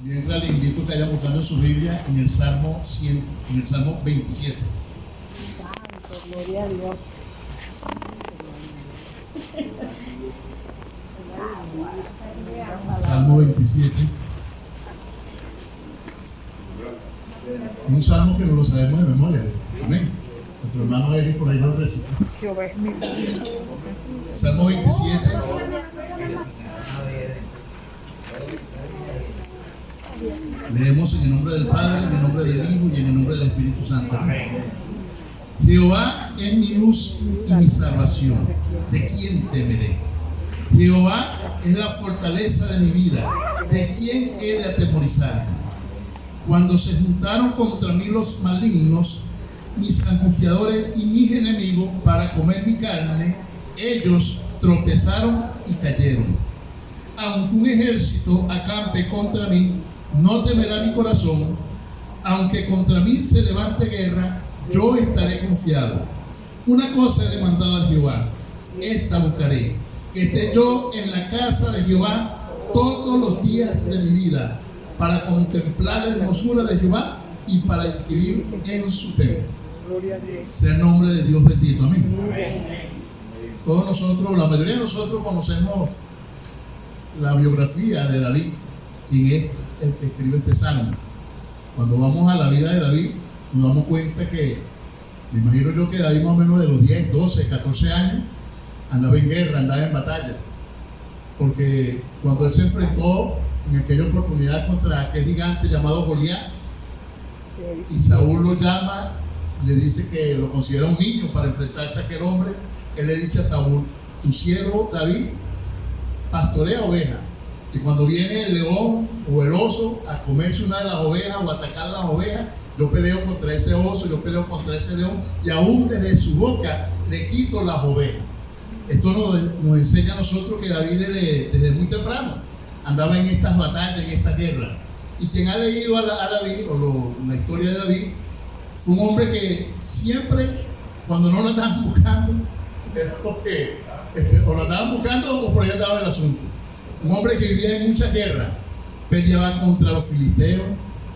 Mientras le invito a que vaya buscando en su Biblia en el Salmo 100, en el Salmo 27. Santo, gloria a Dios. Salmo 27. Un salmo que no lo sabemos de memoria. Amén. Nuestro hermano Eli por ahí lo recita. Jehová es mi Salmo 27. Leemos en el nombre del Padre, en el nombre del Hijo y en el nombre del Espíritu Santo. Jehová es mi luz y mi salvación. ¿De quién temeré? Jehová es la fortaleza de mi vida. ¿De quién he de atemorizarme? Cuando se juntaron contra mí los malignos, mis angustiadores y mis enemigos para comer mi carne, ellos tropezaron y cayeron. Aunque un ejército acampe contra mí, no temerá mi corazón. Aunque contra mí se levante guerra, yo estaré confiado. Una cosa he demandado a Jehová, esta buscaré, que esté yo en la casa de Jehová todos los días de mi vida, para contemplar la hermosura de Jehová y para inquirir en su templo. Sea el nombre de Dios bendito. Amén. Todos nosotros, la mayoría de nosotros conocemos la biografía de David, quien es el que escribe este salmo. Cuando vamos a la vida de David, nos damos cuenta que, me imagino yo que David más o menos de los 10, 12, 14 años, andaba en guerra, andaba en batalla. Porque cuando él se enfrentó en aquella oportunidad contra aquel gigante llamado Goliat, y Saúl lo llama, le dice que lo considera un niño para enfrentarse a aquel hombre, él le dice a Saúl: tu siervo David pastorea ovejas, y cuando viene el león o el oso a comerse una de las ovejas o a atacar las ovejas, yo peleo contra ese oso, yo peleo contra ese león, y aún desde su boca le quito las ovejas. Esto nos enseña a nosotros que David desde muy temprano andaba en estas batallas, en estas guerras. Y quien ha leído a David, la historia de David, fue un hombre que siempre, cuando no lo andaban buscando, era porque o lo andaban buscando o por ahí andaba el asunto. Un hombre que vivía en muchas guerras, peleaba contra los filisteos,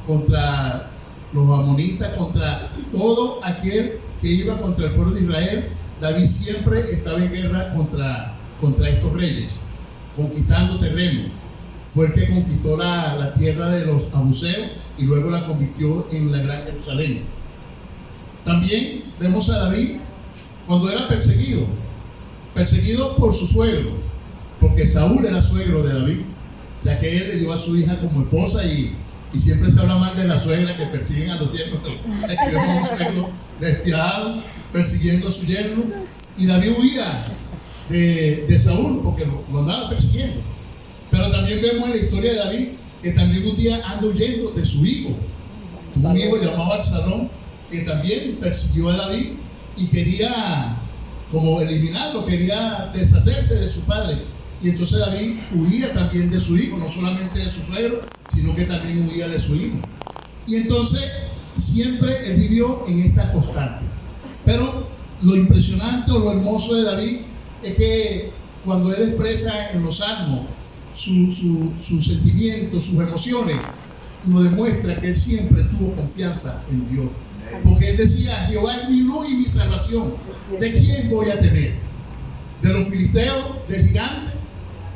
contra los amonitas, contra todo aquel que iba contra el pueblo de Israel. David siempre estaba en guerra contra estos reyes, conquistando terreno. Fue el que conquistó la tierra de los abuseos y luego la convirtió en la Gran Jerusalén. También vemos a David cuando era perseguido por su suegro, porque Saúl era suegro de David, ya que él le dio a su hija como esposa, y siempre se habla mal de la suegra que persiguen a los yernos. Aquí vemos a un suegro despiadado persiguiendo a su yerno, y David huía de Saúl porque lo andaba persiguiendo. Pero también vemos en la historia de David que también un día anda huyendo de su hijo, un hijo llamado Absalón, que también persiguió a David y quería como eliminarlo, quería deshacerse de su padre. Y entonces David huía también de su hijo, no solamente de su suegro, sino que también huía de su hijo. Y entonces siempre él vivió en esta constante. Pero lo impresionante o lo hermoso de David es que cuando él expresa en los salmos sus sentimientos, sus emociones, nos demuestra que él siempre tuvo confianza en Dios. Porque él decía: Jehová es mi luz y mi salvación. ¿De quién voy a temer? ¿De los filisteos? ¿Del gigante?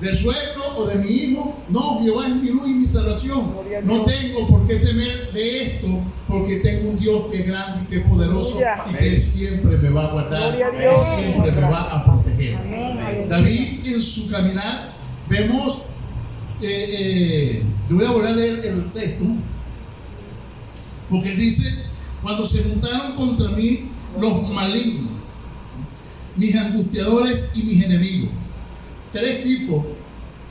¿Del suegro o de mi hijo? No, Jehová es mi luz y mi salvación. No tengo por qué temer de esto, porque tengo un Dios que es grande y que es poderoso, y que Él siempre me va a guardar, que siempre me va a proteger. David, en su caminar, vemos, yo voy a volver a leer el texto, porque dice: cuando se juntaron contra mí los malignos, mis angustiadores y mis enemigos. Tres tipos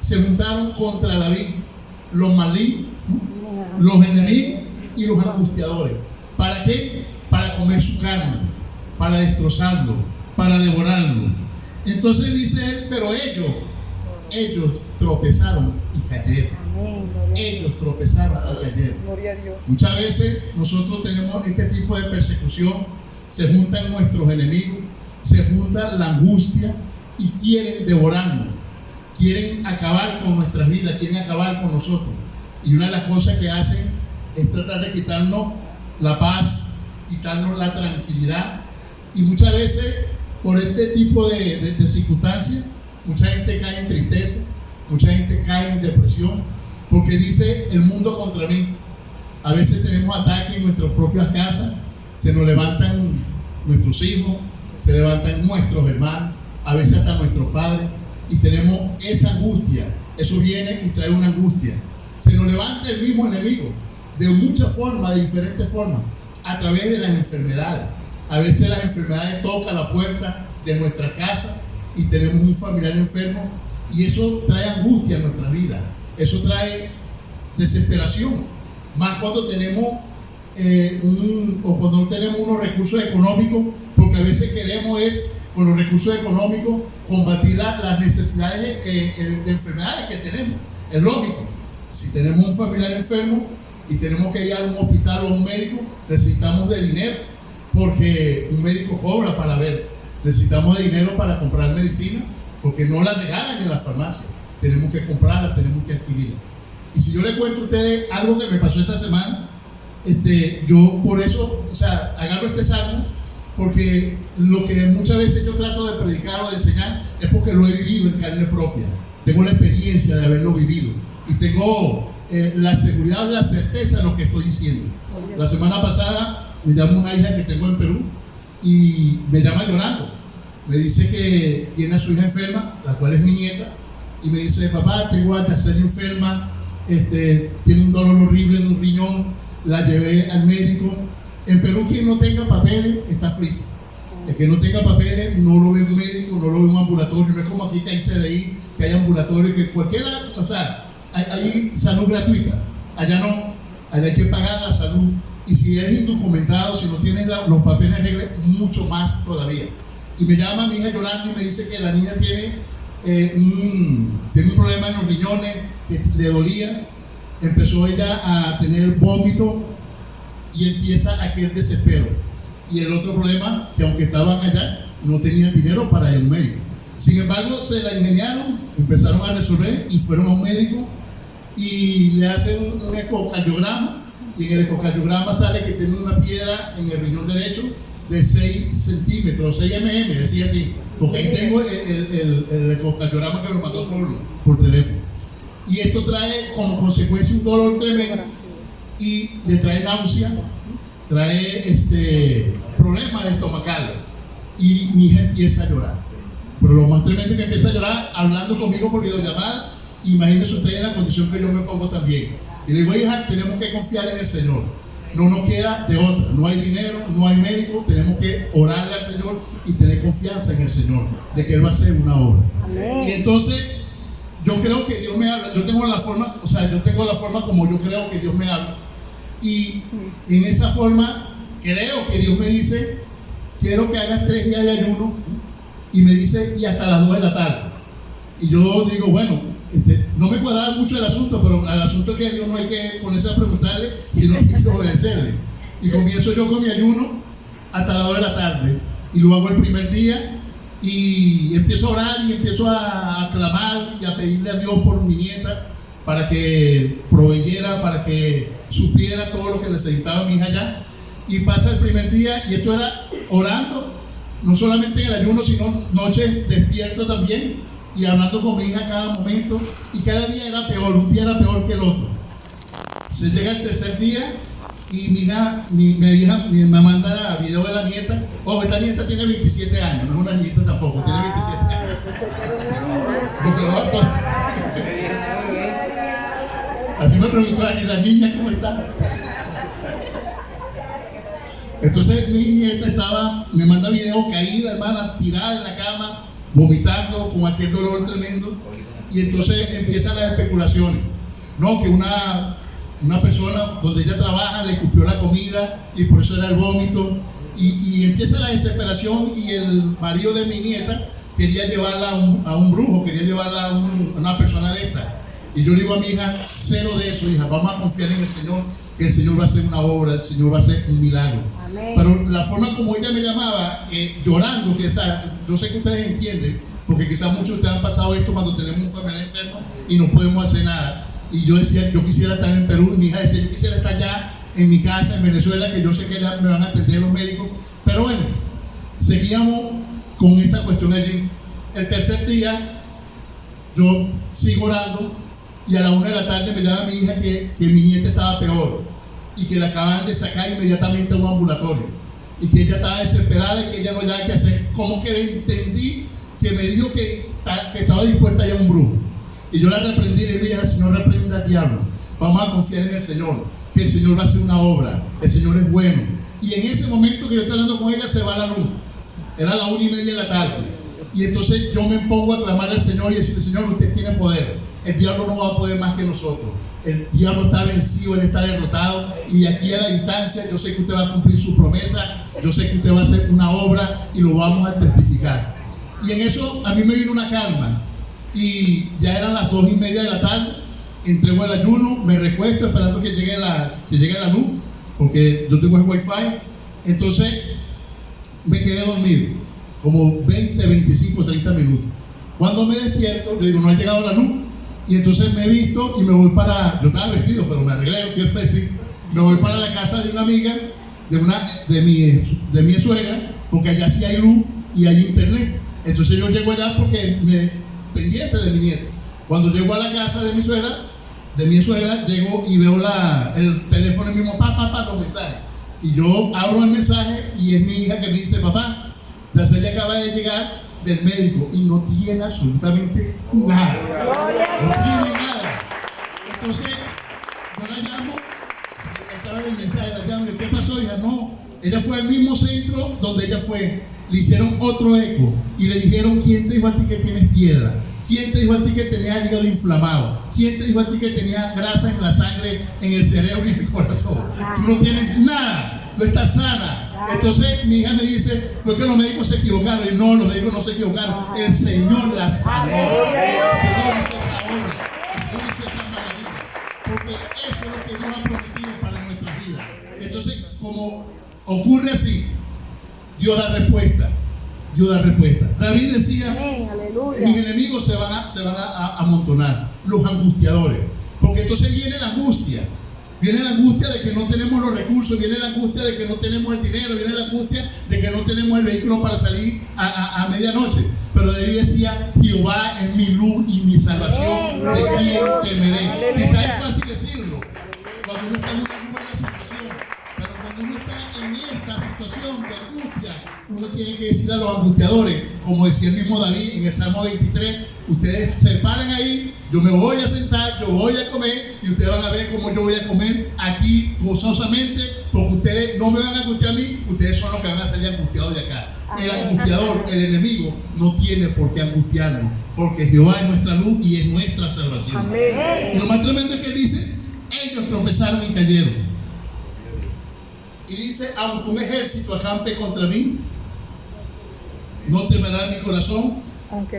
se juntaron contra David: los malignos, los enemigos y los angustiadores. ¿Para qué? Para comer su carne, para destrozarlo, para devorarlo. Entonces dice él: pero ellos tropezaron y cayeron. Ellos tropezaron y cayeron. Muchas veces nosotros tenemos este tipo de persecución. Se juntan nuestros enemigos, se junta la angustia y quieren devorarnos, quieren acabar con nuestras vidas, quieren acabar con nosotros. Y una de las cosas que hacen es tratar de quitarnos la paz, quitarnos la tranquilidad. Y muchas veces, por este tipo de circunstancias, mucha gente cae en tristeza, mucha gente cae en depresión, porque dice: el mundo contra mí. A veces tenemos ataques en nuestras propias casas, se nos levantan nuestros hijos, se levantan nuestros hermanos, a veces hasta nuestros padres, y tenemos esa angustia. Eso viene y trae una angustia. Se nos levanta el mismo enemigo, de muchas formas, de diferentes formas, a través de las enfermedades. A veces las enfermedades tocan la puerta de nuestra casa y tenemos un familiar enfermo, y eso trae angustia en nuestra vida, eso trae desesperación, más cuando tenemos o cuando no tenemos unos recursos económicos, porque a veces queremos con los recursos económicos combatir las necesidades de enfermedades que tenemos. Es lógico, si tenemos un familiar enfermo y tenemos que ir a un hospital o a un médico, necesitamos de dinero, porque un médico cobra para ver. Necesitamos de dinero para comprar medicina, porque no la regalan en la farmacia, tenemos que comprarla, tenemos que adquirirla. Y si yo le cuento a ustedes algo que me pasó esta semana, yo por eso, agarro este salmo, porque lo que muchas veces yo trato de predicar o de enseñar es porque lo he vivido en carne propia, tengo la experiencia de haberlo vivido y tengo la seguridad, la certeza de lo que estoy diciendo. La semana pasada me llama una hija que tengo en Perú y me llama llorando, me dice que tiene a su hija enferma, la cual es mi nieta, y me dice: papá, tengo a Yaceli enferma, tiene un dolor horrible en un riñón, la llevé al médico. En Perú, quien no tenga papeles está frito. El que no tenga papeles no lo ve un médico, no lo ve un ambulatorio. No es como aquí que hay CDI, que hay ambulatorio, que cualquiera, hay salud gratuita. Allá no, allá hay que pagar la salud. Y si eres indocumentado, si no tienes los papeles en regla, mucho más todavía. Y me llama mi hija llorando y me dice que la niña tiene un problema en los riñones, que le dolía. Empezó ella a tener vómito y empieza aquel desespero. Y el otro problema, que aunque estaban allá, no tenían dinero para ir al médico. Sin embargo, se la ingeniaron, empezaron a resolver y fueron a un médico y le hacen un ecocardiograma, y en el ecocardiograma sale que tiene una piedra en el riñón derecho de 6 centímetros, 6 mm, decía así, porque ahí tengo el ecocardiograma que me mandó por teléfono. Y esto trae como consecuencia un dolor tremendo y le trae náusea, trae problemas estomacales, y mi hija empieza a llorar. Pero lo más tremendo es que empieza a llorar hablando conmigo por videollamada. Imagínense ustedes en la condición que yo me pongo también. Y le digo: hija, tenemos que confiar en el Señor, no nos queda de otra, no hay dinero, no hay médico, tenemos que orarle al Señor y tener confianza en el Señor, de que Él va a hacer una obra. Amén. Y entonces yo creo que Dios me habla, yo tengo la forma como yo creo que Dios me habla, y en esa forma creo que Dios me dice: quiero que hagas 3 días de ayuno, y me dice: y hasta las 2 de la tarde. Y yo digo: bueno, no me cuadraba mucho el asunto, pero al asunto que a Dios no hay que ponerse a preguntarle, sino que hay que obedecerle. Y comienzo yo con mi ayuno hasta las 2 de la tarde, y lo hago el primer día, y empiezo a orar y empiezo a clamar y a pedirle a Dios por mi nieta, para que proveyera, para que supiera todo lo que necesitaba mi hija allá. Y pasa el primer día, y esto era orando, no solamente en el ayuno, sino noches despierto también, y hablando con mi hija cada momento, y cada día era peor, un día era peor que el otro. Se llega el tercer día y mi hija me manda video de la nieta. Ojo, esta nieta tiene 27 años, no es una niñita tampoco, tiene 27 años. Porque no va a... Así me preguntó Dani: ¿la niña cómo está? Entonces mi nieta me manda video caída, hermana, tirada en la cama, vomitando, con aquel dolor tremendo. Y entonces empiezan las especulaciones. No, que una persona donde ella trabaja le escupió la comida y por eso era el vómito. Y empieza la desesperación, y el marido de mi nieta quería llevarla a un brujo, quería llevarla a una persona de esta. Y yo digo a mi hija: cero de eso, hija, vamos a confiar en el Señor, que el Señor va a hacer una obra, el Señor va a hacer un milagro. Amén. Pero la forma como ella me llamaba, llorando, que yo sé que ustedes entienden, porque quizás muchos de ustedes han pasado esto cuando tenemos un familiar enfermo y no podemos hacer nada. Y yo decía, yo quisiera estar en Perú, y mi hija decía, yo quisiera estar allá en mi casa, en Venezuela, que yo sé que allá me van a atender los médicos. Pero bueno, seguíamos con esa cuestión allí. El tercer día, yo sigo orando, y a la 1 de la tarde me llama mi hija que mi nieta estaba peor, y que la acaban de sacar inmediatamente a un ambulatorio, y que ella estaba desesperada y que ella no sabía qué hacer. Como que le entendí que me dijo que estaba dispuesta a ir a un brujo. Y yo la reprendí y le dije, Señor, reprenda al diablo. Vamos a confiar en el Señor, que el Señor va a hacer una obra, el Señor es bueno. Y en ese momento que yo estoy hablando con ella, se va la luz. Era la 1:30 de la tarde. Y entonces yo me pongo a clamar al Señor y decirle, Señor, usted tiene poder. El diablo no va a poder más que nosotros. El diablo está vencido, él está derrotado. Y de aquí a la distancia, yo sé que usted va a cumplir su promesa. Yo sé que usted va a hacer una obra y lo vamos a testificar. Y en eso a mí me vino una calma. Y ya eran las 2:30 de la tarde. Entrego el ayuno, me recuesto esperando que llegue la luz, porque yo tengo el wifi. Entonces me quedé dormido como 20, 25, 30 minutos. Cuando me despierto, yo digo, no ha llegado la luz. Y entonces me he visto y me voy para, yo estaba vestido, pero me arreglé, no quiero decir, me voy para la casa de una amiga, de mi suegra, porque allá sí hay luz y hay internet. Entonces yo llego allá porque pendiente de mi nieto. Cuando llego a la casa de mi suegra, llego y veo el teléfono mismo, los mensajes. Y yo abro el mensaje y es mi hija que me dice, papá, Yaceli acaba de llegar del médico y no tiene absolutamente nada. No tiene nada. Entonces, yo la llamo, estaba en el mensaje, la llamo, ¿qué pasó? Hija, no, ella fue al mismo centro donde ella fue. Le hicieron otro eco y le dijeron, ¿quién te dijo a ti que tienes piedra? ¿Quién te dijo a ti que tenías el hígado inflamado? ¿Quién te dijo a ti que tenías grasa en la sangre, en el cerebro y en el corazón? Tú no tienes nada, tú estás sana. Entonces mi hija me dice, fue que los médicos se equivocaron. Y no, los médicos no se equivocaron, el Señor la sanó. El Señor hizo esa obra, el Señor hizo esa maravilla, porque eso es lo que Dios ha prometido para nuestras vidas. Entonces, como ocurre así, Dios da respuesta. David decía, mis enemigos se van a amontonar, los angustiadores, porque entonces viene la angustia de que no tenemos los recursos, viene la angustia de que no tenemos el dinero, viene la angustia de que no tenemos el vehículo para salir a medianoche. Pero David decía, Jehová es mi luz y mi salvación, ¿de quién temeré? Quizás es fácil decirlo cuando uno está en una buena situación, pero cuando uno está en esta situación de angustia, uno tiene que decir a los angustiadores, como decía el mismo David en el Salmo 23, ustedes se paran ahí, yo me voy a sentar, yo voy a comer y ustedes van a ver cómo yo voy a comer aquí gozosamente, porque ustedes no me van a angustiar a mí, ustedes son los que van a salir angustiados de acá. El angustiador, el enemigo, no tiene por qué angustiarnos, porque Jehová es nuestra luz y es nuestra salvación. Amén. Y lo más tremendo es que él dice, ellos tropezaron y cayeron. Y dice, aunque un ejército acampe contra mí, no temerá mi corazón,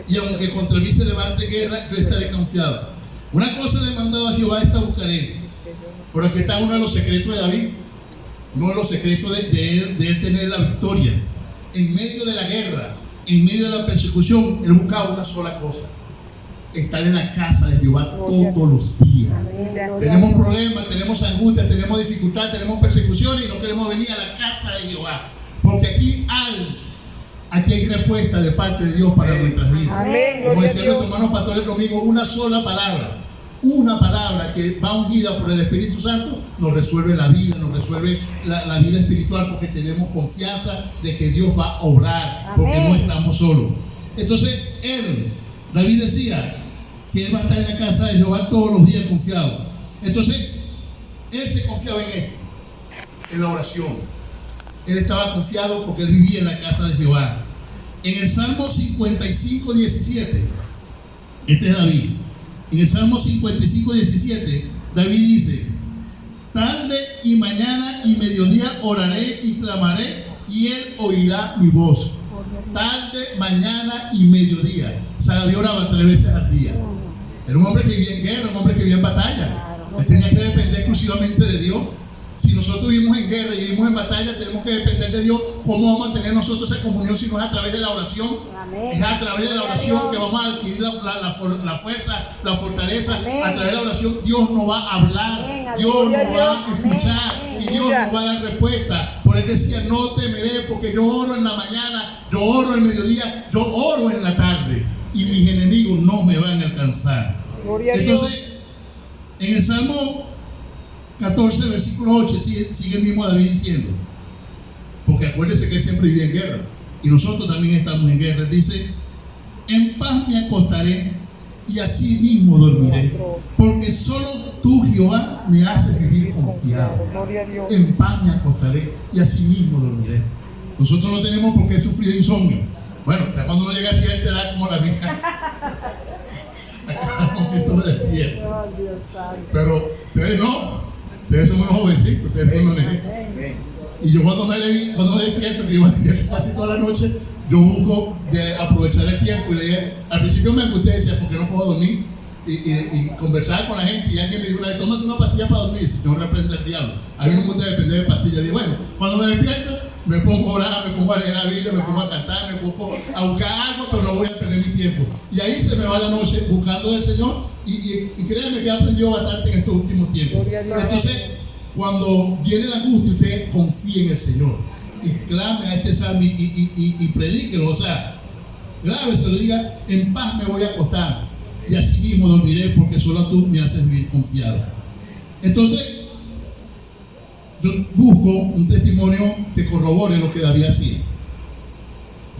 y aunque contra mí se levante guerra, yo estaré confiado. Una cosa he demandado a Jehová, esta buscaré. Pero aquí está uno de los secretos de David, uno de los secretos de él tener la victoria. En medio de la guerra, en medio de la persecución, él buscaba una sola cosa: estar en la casa de Jehová todos los días. Tenemos problemas, tenemos angustia, tenemos dificultad, tenemos persecuciones y no queremos venir a la casa de Jehová, porque aquí hay respuesta de parte de Dios para nuestras vidas. Como decía nuestro hermano pastor el domingo, una sola palabra, una palabra que va ungida por el Espíritu Santo, nos resuelve la vida, nos resuelve la vida espiritual, porque tenemos confianza de que Dios va a obrar, porque no estamos solos. Entonces David decía que él va a estar en la casa de Jehová todos los días confiado. Entonces él se confiaba en esto, en la oración. Él estaba confiado porque él vivía en la casa de Jehová. En el Salmo 55, 17, este es David. En el Salmo 55, 17, David dice: tarde y mañana y mediodía oraré y clamaré, y él oirá mi voz. Tarde, mañana y mediodía. O sea, David oraba 3 veces al día. Era un hombre que vivía en guerra, un hombre que vivía en batalla. Él tenía que depender exclusivamente de Dios. Si nosotros vivimos en guerra y vivimos en batalla, tenemos que depender de Dios. ¿Cómo vamos a tener nosotros esa comunión si no es a través de la oración? Amén. Es a través de la oración que vamos a adquirir la fuerza, la fortaleza. Amén. A través de la oración Dios nos va a hablar, Amén. Dios nos va a Amén. escuchar Amén. y Dios nos va a dar respuesta. Por él decía, no temeré porque yo oro en la mañana, yo oro en el mediodía, yo oro en la tarde y mis enemigos no me van a alcanzar. Gloria a Dios. Entonces, en el Salmo 14, versículo 8, sigue el mismo David diciendo, porque acuérdese que él siempre vivía en guerra y nosotros también estamos en guerra. Dice, en paz me acostaré y así mismo dormiré, porque solo tú, Jehová, me haces vivir confiado. Gloria a Dios. En paz me acostaré y así mismo dormiré. Nosotros no tenemos por qué sufrir de insomnio. Bueno, ya cuando uno llega a cierta edad como la mía, a cada momento me despierto. Oh, Dios santo. Pero ustedes no, ustedes son unos jovencitos, ustedes son unos nenes. Y yo cuando me despierto, que yo me despierto casi toda la noche, yo busco de aprovechar el tiempo y leer. Al principio me angustié y decía, ¿por qué no puedo dormir? Y conversaba con la gente y alguien me dijo una vez, tómate una pastilla para dormir, si no reprende el diablo. A mí no me gusta depender de pastillas. Digo, bueno, cuando me despierto, me pongo a orar, me pongo a leer la Biblia, me pongo a cantar, me pongo a buscar algo, pero no voy a perder mi tiempo. Y ahí se me va la noche buscando del Señor y créanme que he aprendido bastante en estos últimos tiempos. Entonces, cuando viene la angustia, usted confíe en el Señor y clame a este salmo y predíquelo, o sea, grave se lo diga, en paz me voy a acostar y así mismo dormiré porque solo tú me haces vivir confiado. Entonces, yo busco un testimonio que corrobore lo que David hacía.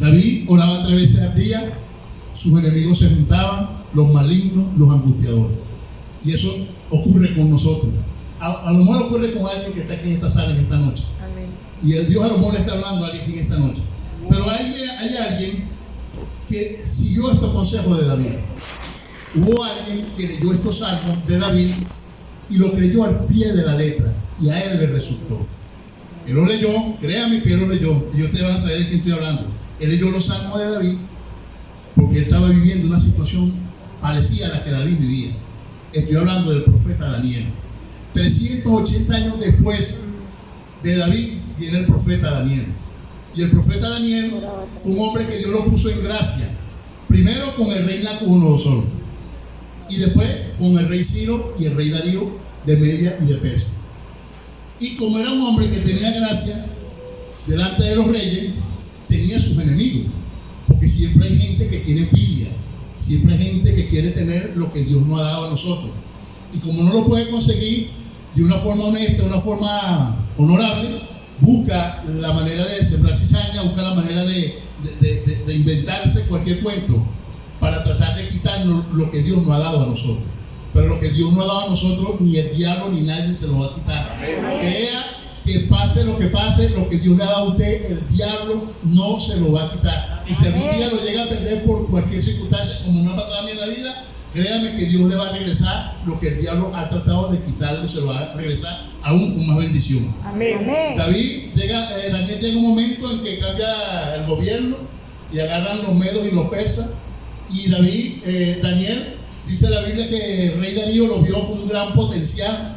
David oraba 3 veces al día, sus enemigos se juntaban, los malignos, los angustiadores. Y eso ocurre con nosotros. A lo mejor ocurre con alguien que está aquí en esta sala en esta noche. Amén. Y el Dios a lo mejor le está hablando a alguien aquí en esta noche. Pero hay alguien que siguió estos consejos de David. Hubo alguien que leyó estos salmos de David y lo creyó al pie de la letra. Y a él le resultó. Él lo leyó, créame que él lo leyó. Y ustedes van a saber de quién estoy hablando. Él leyó los salmos de David porque él estaba viviendo una situación parecida a la que David vivía. Estoy hablando del profeta Daniel. 380 años después de David viene el profeta Daniel. Y el profeta Daniel fue un hombre que Dios lo puso en gracia. Primero con el rey Nabucodonosor y después con el rey Ciro y el rey Darío de Media y de Persia. Y como era un hombre que tenía gracia delante de los reyes, tenía sus enemigos. Porque siempre hay gente que tiene envidia, siempre hay gente que quiere tener lo que Dios nos ha dado a nosotros. Y como no lo puede conseguir de una forma honesta, de una forma honorable, busca la manera de sembrar cizaña, busca la manera de inventarse cualquier cuento para tratar de quitarnos lo que Dios nos ha dado a nosotros. Pero lo que Dios nos ha dado a nosotros, ni el diablo ni nadie se lo va a quitar. Crea que pase, lo que Dios le ha dado a usted, el diablo no se lo va a quitar. Y si algún día lo llega a perder por cualquier circunstancia, como me ha pasado a mí en la vida, créame que Dios le va a regresar lo que el diablo ha tratado de quitarle, se lo va a regresar aún con más bendición. Amén. Daniel llega un momento en que cambia el gobierno y agarran los medos y los persas. Y Daniel, dice la Biblia que el rey Darío lo vio con un gran potencial.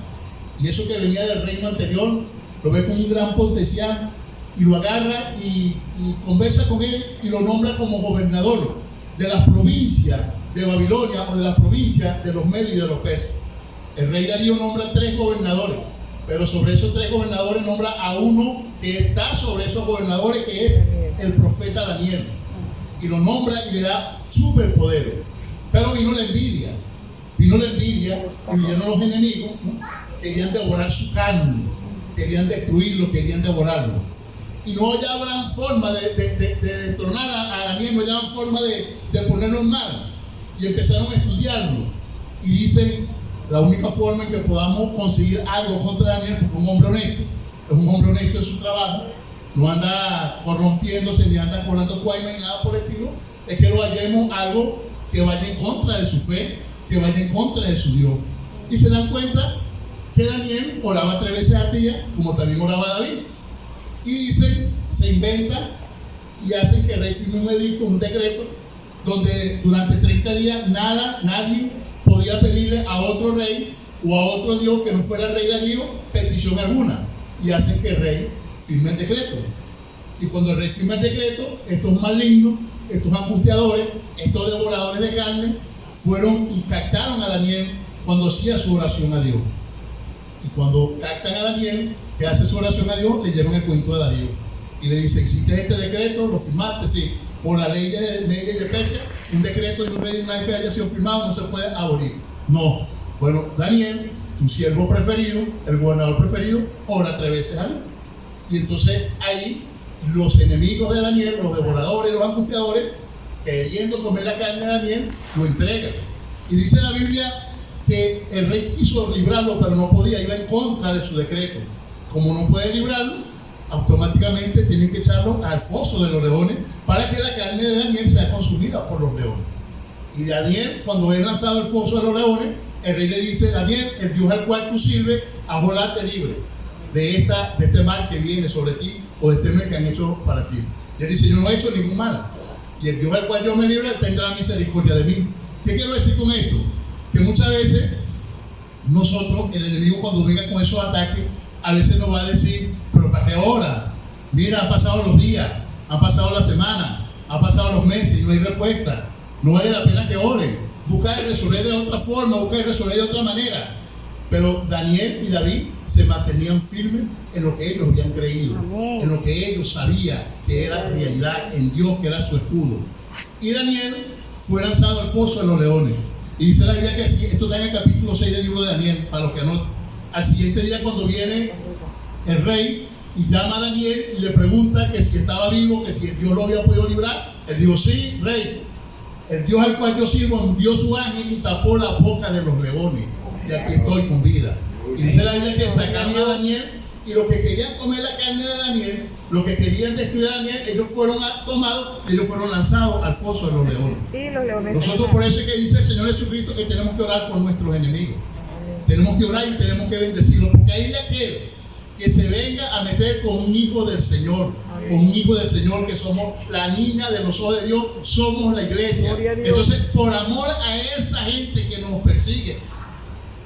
Y eso que venía del reino anterior, lo ve con un gran potencial. Y lo agarra y conversa con él y lo nombra como gobernador de las provincias de Babilonia o de las provincias de los medios y de los persas. El rey Darío nombra 3 gobernadores, pero sobre esos 3 gobernadores nombra a uno que está sobre esos gobernadores, que es el profeta Daniel. Y lo nombra y le da superpoderes. Pero vino la envidia y vinieron los enemigos, ¿no? Querían devorar su carne, querían destruirlo, querían devorarlo. Y no hallaban forma de destronar a Daniel, no hallaban forma de ponerlo en mal. Y empezaron a estudiarlo. Y dicen, la única forma en que podamos conseguir algo contra Daniel, porque un hombre honesto, es un hombre honesto en su trabajo, no anda corrompiéndose ni anda cobrando cuaima ni nada por el estilo, es que lo hallemos algo que vaya en contra de su fe, que vaya en contra de su Dios. Y se dan cuenta que Daniel oraba 3 veces al día, como también oraba David. Y dicen, se inventa y hacen que el rey firme un edicto, un decreto, donde durante 30 días nadie podía pedirle a otro rey o a otro Dios que no fuera el rey Darío petición alguna. y hacen que el rey firme el decreto. Y cuando el rey firma el decreto, estos malignos, estos angustiadores, estos devoradores de carne, fueron y captaron a Daniel cuando hacía su oración a Dios. Y cuando captan a Daniel, que hace su oración a Dios, le llevan el cuento a Darío. Y le dice, existe este decreto, lo firmaste, sí. Por la ley de Media y de Persia, un decreto de un rey una vez que haya sido firmado no se puede abolir. No. Bueno, Daniel, tu siervo preferido, el gobernador preferido, ora 3 veces al día. Y entonces ahí los enemigos de Daniel, los devoradores, los angustiadores, queriendo comer la carne de Daniel, lo entregan. Y dice la Biblia que el rey quiso librarlo, pero no podía, iba en contra de su decreto. Como no puede librarlo, automáticamente tienen que echarlo al foso de los leones para que la carne de Daniel sea consumida por los leones. Y Daniel, cuando es lanzado al foso de los leones, el rey le dice, Daniel, el Dios al cual tú sirves, Aholá te libre de este mal que viene sobre ti, o de este mal que han hecho para ti. Y él dice, yo no he hecho ningún mal, y el Dios al cual yo me libre tendrá misericordia de mí. ¿Qué quiero decir con esto? Que muchas veces nosotros, el enemigo cuando venga con esos ataques, a veces nos va a decir, pero ¿para qué hora? Mira, han pasado los días, han pasado la semana, han pasado los meses y no hay respuesta. No vale la pena que ore. Busca resolver de otra forma, busca resolver de otra manera. Pero Daniel y David se mantenían firmes en lo que ellos habían creído, en lo que ellos sabían que era realidad, en Dios que era su escudo. Y Daniel fue lanzado al foso de los leones. Y dice la Biblia que esto está en el capítulo 6 del libro de Daniel, para los que anotan. Al siguiente día, cuando viene el rey y llama a Daniel y le pregunta que si estaba vivo, que si el Dios lo había podido librar, él dijo, sí, rey, el Dios al cual yo sirvo envió su ángel y tapó la boca de los leones, y aquí estoy con vida. Y dice la Biblia que sacaron a Daniel, y los que querían comer la carne de Daniel, los que querían destruir a Daniel, ellos fueron tomados y ellos fueron lanzados al foso de los leones. Nosotros por eso es que dice el Señor Jesucristo que tenemos que orar por nuestros enemigos. Tenemos que orar y tenemos que bendecirlos, porque hay de aquel que se venga a meter con un hijo del Señor, con un hijo del Señor, que somos la niña de los ojos de Dios, somos la iglesia. Entonces, por amor a esa gente que nos persigue,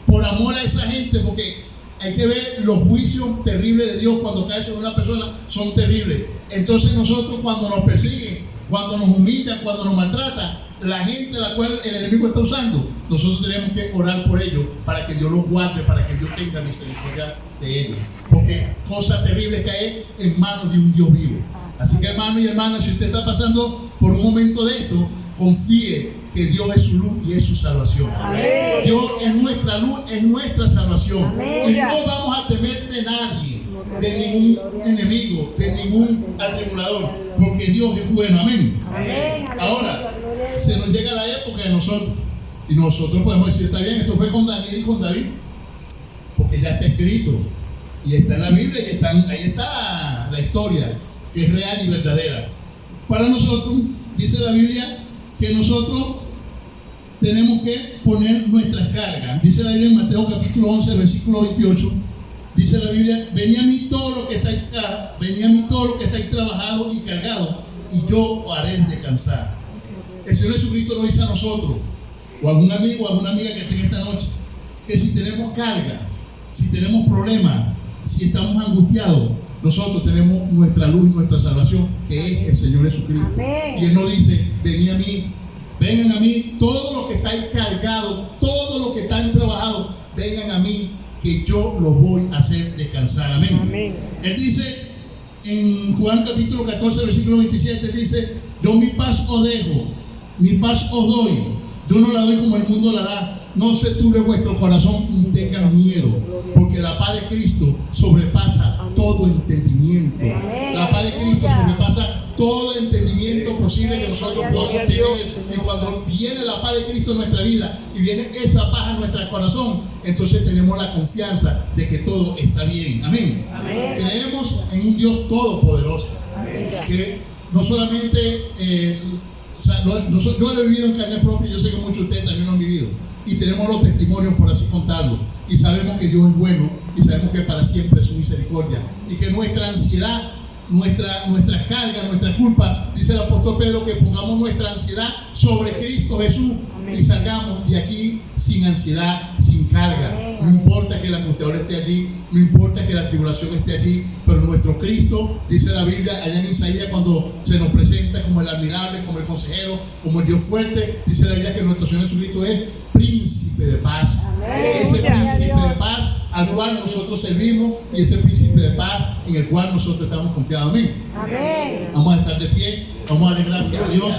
por amor a esa gente, porque hay que ver los juicios terribles de Dios cuando cae sobre una persona, son terribles. Entonces nosotros, cuando nos persiguen, cuando nos humillan, cuando nos maltratan, la gente a la cual el enemigo está usando, nosotros tenemos que orar por ellos para que Dios los guarde, para que Dios tenga misericordia de ellos, porque cosa terrible caer en manos de un Dios vivo. Así que, hermano y hermana, si usted está pasando por un momento de esto, confíe que Dios es su luz y es su salvación. Amén. Dios es nuestra luz, es nuestra salvación. Amén. Y no vamos a temer de nadie, de ningún enemigo, de ningún atribulador, porque Dios es bueno. Amén. Amén. Ahora, se nos llega la época de nosotros, y nosotros podemos decir, está bien, esto fue con Daniel y con David, porque ya está escrito, y está en la Biblia, y ahí está la historia, que es real y verdadera. Para nosotros, dice la Biblia, que nosotros tenemos que poner nuestras cargas. Dice la Biblia en Mateo capítulo 11, versículo 28, dice la Biblia, venid a mí todo lo que estáis trabajados y cargados, y yo os haré descansar. El Señor Jesucristo nos dice a nosotros, o a algún amigo o a alguna amiga que esté en esta noche, que si tenemos carga, si tenemos problemas, si estamos angustiados, nosotros tenemos nuestra luz y nuestra salvación, que es el Señor Jesucristo. Amén. Y Él nos dice, venid a mí, vengan a mí, todos los que estáis cargados, todos los que están trabajados, vengan a mí, que yo los voy a hacer descansar. Amén. Amén. Él dice en Juan capítulo 14, versículo 27, dice, yo mi paz os dejo, mi paz os doy, yo no la doy como el mundo la da. No se turbe vuestro corazón ni tengan miedo, porque la paz de Cristo sobrepasa todo entendimiento. La paz de Cristo sobrepasa todo entendimiento posible que nosotros podamos tener. Y cuando viene la paz de Cristo en nuestra vida y viene esa paz en nuestro corazón, entonces tenemos la confianza de que todo está bien. Amén. Amén. Creemos en un Dios todopoderoso, que no solamente yo lo he vivido en carne propia, y yo sé que muchos de ustedes también lo han vivido, y tenemos los testimonios por así contarlo, y sabemos que Dios es bueno, y sabemos que para siempre es su misericordia, y que nuestra ansiedad nuestras cargas, nuestra culpa. Dice el apóstol Pedro que pongamos nuestra ansiedad sobre Cristo Jesús y salgamos de aquí sin ansiedad, sin carga. No importa que el angustiador esté allí, no importa que la tribulación esté allí, pero nuestro Cristo, dice la Biblia allá en Isaías, cuando se nos presenta como el admirable, como el consejero, como el Dios fuerte, dice la Biblia que nuestro Señor Jesucristo es príncipe de paz. Ese príncipe de paz al cual nosotros servimos y ese príncipe de paz en el cual nosotros estamos confiados. Amén. Vamos a estar de pie, vamos a darle gracias a Dios.